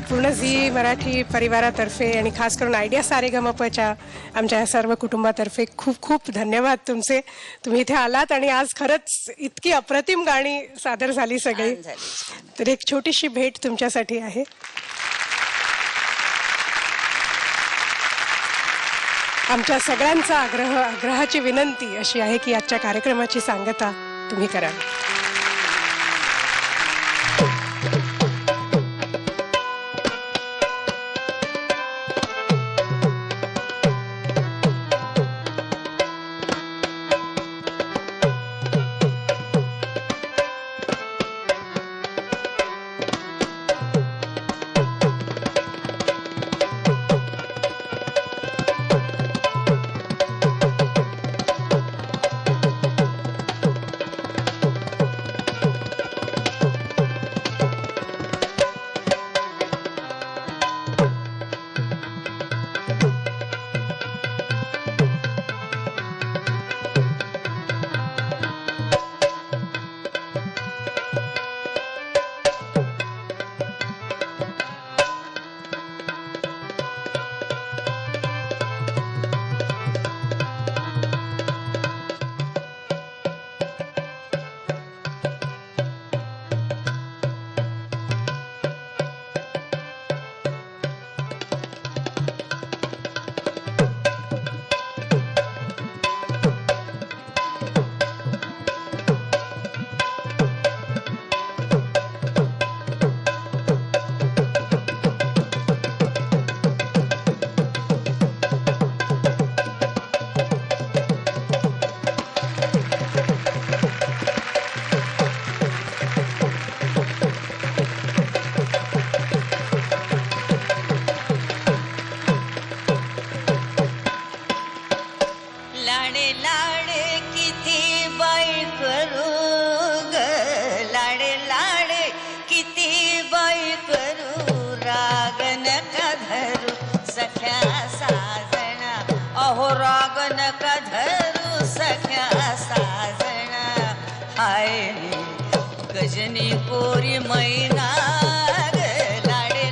पूर्ण झी मराठी परिवारातर्फे आणि खास करून आयडिया सारेगमपच्या आमच्या या सर्व कुटुंबातर्फे खूप खूप धन्यवाद तुमचे. तुम्ही इथे आलात आणि आज खरंच इतकी अप्रतिम गाणी सादर झाली सगळी. तर एक छोटीशी भेट तुमच्यासाठी आहे. आमच्या सगळ्यांचा आग्रहाची विनंती अशी आहे की आजच्या कार्यक्रमाची सांगता तुम्ही कराल. गजनी कोरी मैना लाडे लाडे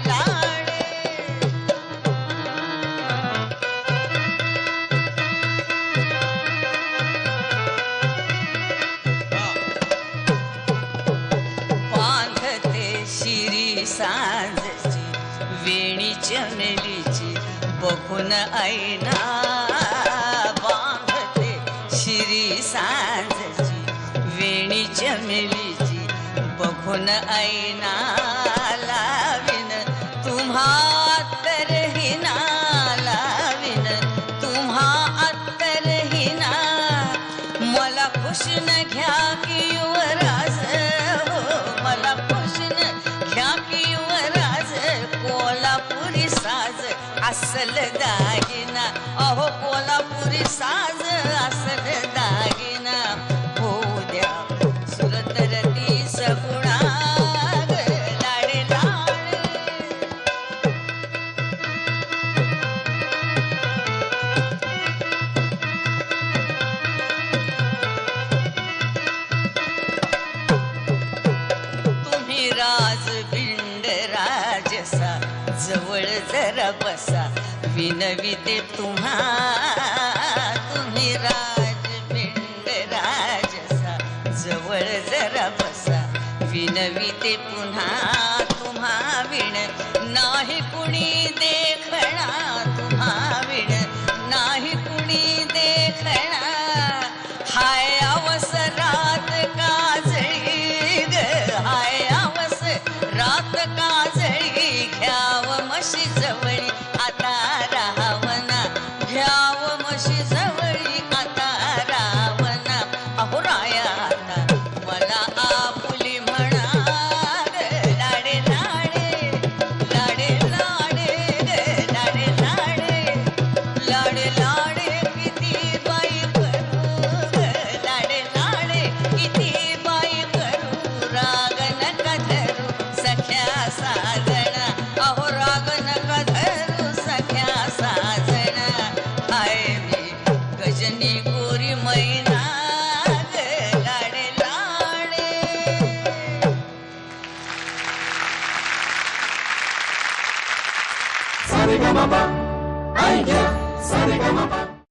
बांधते शिरी सांजची वेणी चमेलीची बघून ऐना. बांधते शिरी सांजची वेणी चमेलीची बघून ऐना. लावीन तुम्हा अत्तरहीना, लावीन तुम्हा अत्तरहीना. मला खुशन घ्या की युवराज हो, मला खुशन घ्या की युवराज. कोल्हापुरी साज असल दागिना, अहो कोल्हापुरी साज असल दागिना. हो द्या सुरतरती सगुणा लाडे लाडे. तुम्ही राजबिंड राजसा जवळ जरा बसा विनविते तुम्हा. तुम्ही राजबिंड राजसा जवळ जरा बसा विनविते पुन्हा. तुम्हा विण नाही कुणी देखणा, तुम्हा विण नाही कुणी देखणा. हाय आवस रात काजळी ग, हाय आवस रात काजळी. घ्याव म्हशी जवळी आता रावना, घ्याव म्हशी जवळी आता रावना. अहो राया आता मला आपुली म्हणा लाडे लाडे लाडे लाडे लाडे लाडे लाडे लाडे. किती Sa re ga ma pa. Ai ya, sa re ga ma pa.